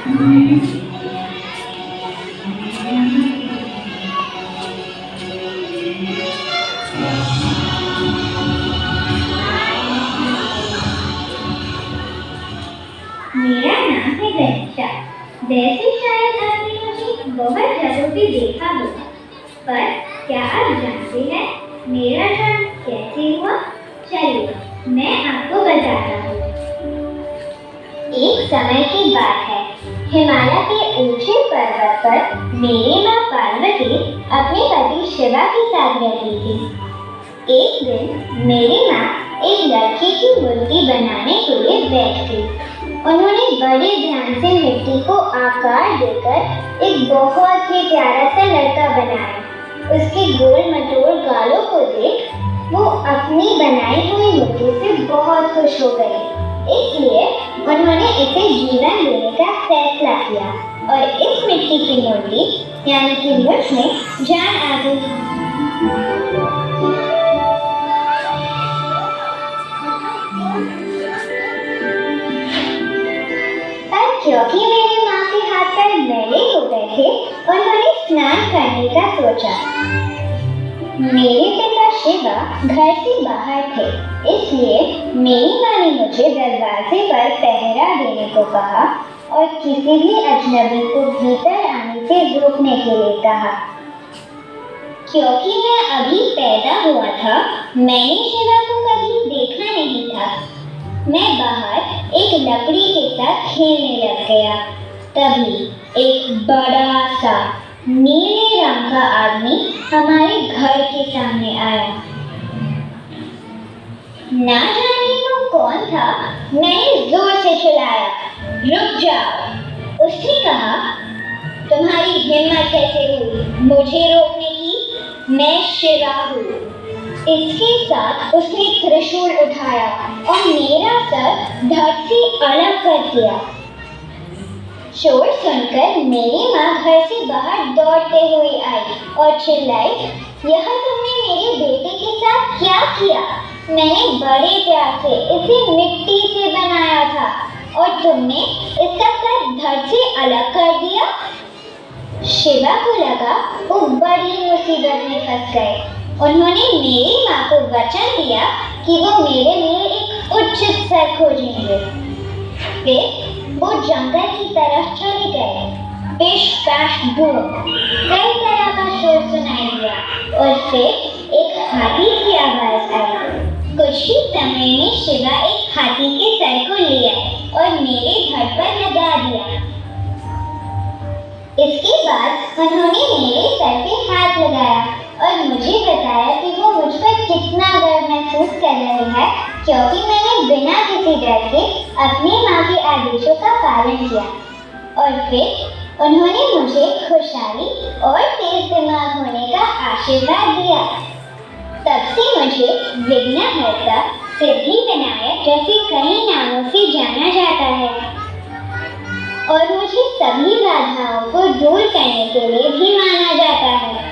मेरा नाम है गणेशा। वैसे शायद आपने मुझे बहुत जगहों पे देखा होगा, पर क्या आप जानते हैं मेरा जन्म कैसे हुआ? चलिए मैं आपको बताता हूँ। एक समय की बात है, हिमालय के ऊंचे पर्वत पर मेरी माँ पार्वती अपने पति शिवा के साथ रहती थी। एक दिन मेरी माँ एक लड़के की मूर्ति बनाने के लिए बैठ गई। उन्होंने बड़े ध्यान से मिट्टी को आकार देकर एक बहुत ही प्यारा सा लड़का बनाया। उसके गोल मटोल गालों को देख वो अपनी बनाई हुई मूर्ति से बहुत खुश हो गए। इसलिए उन्होंने इसे जीवन देने का फैसला किया और इस मिट्टी की मूर्ति यानी कि मुझ में जान आ गई। क्योंकि मेरी माँ के हाथ पैर मैले हो गए थे, उन्होंने स्नान करने का सोचा। मेरे पिता शिवा घर से बाहर थे, इसलिए मेरी माँ ने मुझे दरवाजे पर पहरा देने को कहा और किसी भी अजनबी को भीतर आने से रोकने के लिए कहा। क्योंकि मैं अभी पैदा हुआ था, मैंने शिवा को कभी देखा नहीं था। मैं बाहर एक लकड़ी के साथ खेलने लग गया। तभी एक बड़ा सा नीले रंग का आदमी हमारे घर के सामने आया। ना जाने वो कौन था, मैंने जोर से चिल्लाया, रुक जाओ। उसने कहा, तुम्हारी हिम्मत कैसे हुई मुझे रोकने की? मैं शिवा हूँ। इसके साथ उसने त्रिशूल उठाया और मेरा सर धड़ से अलग कर दिया। शोर सुनकर मेरी माँ घर से बाहर दौड़ते हुए आई और चिल्लाई, यह तुमने मेरे बेटे के साथ क्या किया? मैंने बड़े प्यार से इसे मिट्टी से बनाया था और तुमने इसका सर धड़ से अलग कर दिया। शिवा को लगा वो बड़ी मुसीबत में फंस गए। उन्होंने मेरी माँ को वचन दिया कि वो मेरे लिए एक उचित सर खोजेंगे। फिर वो जंगल की तरफ चले गए। पिश पैश बूम, कई तरह का शोर सुनाई दिया और फिर एक हाथी की आवाज आई। कुछ ही समय में शिवा एक हाथी के सर को ले आए और मेरे धड़ पर लगा दिया। इसके बाद उन्होंने मेरे सर पे हाथ लगाया और मुझे बताया कि वो मुझ पर कितना गर्व महसूस कर रहे हैं, क्योंकि मैंने बिना किसी डर के अपनी माँ के आदेशों का पालन किया। और फिर उन्होंने मुझे खुशहाली और तेज दिमाग होने का आशीर्वाद दिया। तब से मुझे विघ्नहर्ता, सिद्धि विनायक जैसे कई नामों से जाना जाता है और मुझे सभी बाधाओं को दूर करने के लिए भी माना जाता है।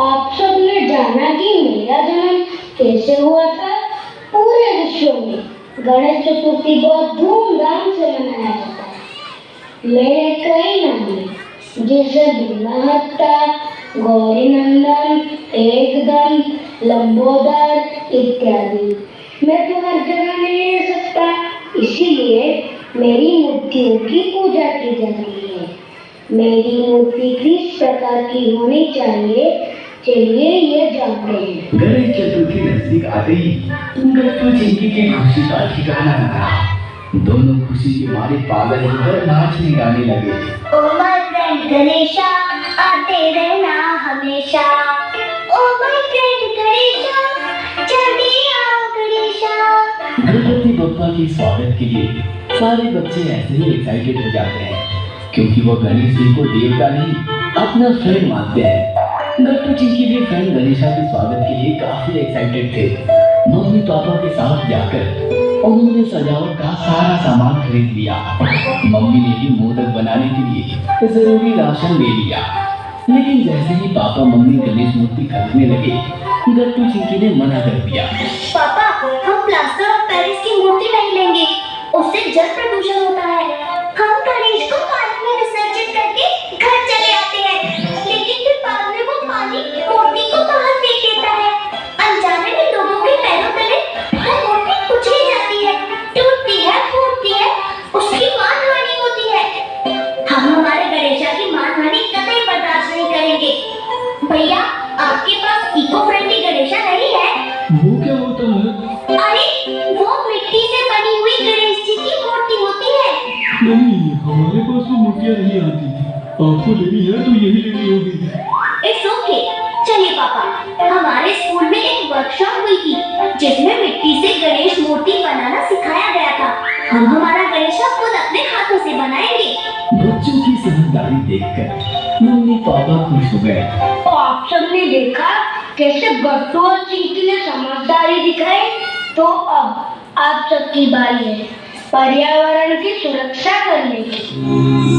आप सबने जाना कि मेरा जन्म कैसे हुआ था? पूरे विश्व में गणेश चतुर्थी बहुत धूमधाम से मनाया जाता है। मेरे कई नाम हैं, जैसे विघ्नहर्ता, गौरी नंदन, एकदम, लंबोदर इत्यादि। मैं तो हर जगह नहीं रह सकता, इसीलिए मेरी मूर्तियों की पूजा की जाती है। मेरी मूर्ति किस प्रकार की होनी चाहिए, चलिए ये जानते हैं। गणेश चतुर्थी नजदीक आते ही गट्टू चिंकी की खुशी का ठिकाना न रहा। दोनों खुशी के मारे पागल होकर नाचने गाने लगे। ओ माय फ्रेंड गणेशा, आते रहना हमेशा। ओ माय फ्रेंड गणेशा, जल्दी आओ गणेशा। गणपति बप्पा के स्वागत के लिए सारे बच्चे ऐसे ही एक्साइटेड हो जाते हैं, क्योंकि वो गणेश जी को देवता नहीं अपना फ्रेंड मानते हैं। गट्टू चिंकी भी फ्रेंड गणेशा के स्वागत के लिए काफी एक्साइटेड थे। मम्मी पापा के साथ जाकर उन्होंने सजावट का सारा सामान खरीद लिया। मम्मी ने भी मोदक बनाने के लिए जरूरी राशन ले लिया। लेकिन जैसे ही पापा मम्मी गणेश मूर्ति खरीदने लगे, गट्टू चिंकी ने मना कर दिया। पापा, हम प्लास्टर ऑफ पेरिस की मूर्ति नहीं लेंगे, उससे जल प्रदूषण होता है। हम गणेश को पानी में विसर्जित करके घर चले आते हैं, लेकिन फिर बाद में वो पानी मूर्ति को बाहर फेंक देता है। अनजाने में लोगों के पैरों तले वो मूर्ति कुचली जाती है, टूटती है, फूटती है, उसकी मानहानि होती है। हम हमारे गणेशा की मानहानि कतई बर्दाश्त नहीं करेंगे। भैया, आपके पास इको फ्रेंडली गणेशा नहीं है? वो क्या होता है? अरे, वो मिट्टी से बनी हुई गणेश जी की मूर्ति होती है। नहीं, हमारे पास तो मूर्तियाँ नहीं आती। आपको लेनी है तो यही लेनी होगी। It's okay. चलिए पापा, हमारे स्कूल में एक वर्कशॉप हुई थी जिसमें मिट्टी से गणेश मूर्ति बनाना सिखाया गया था। हम हमारा गणेशा खुद अपने हाथों से बनाएंगे। बच्चों की समझदारी देखकर मम्मी पापा खुश हो गए। तो आप सबने देखा कैसे गट्टू और चिंकी ने समझदारी दिखाई। तो अब आप सबकी बारी है पर्यावरण की सुरक्षा करने की।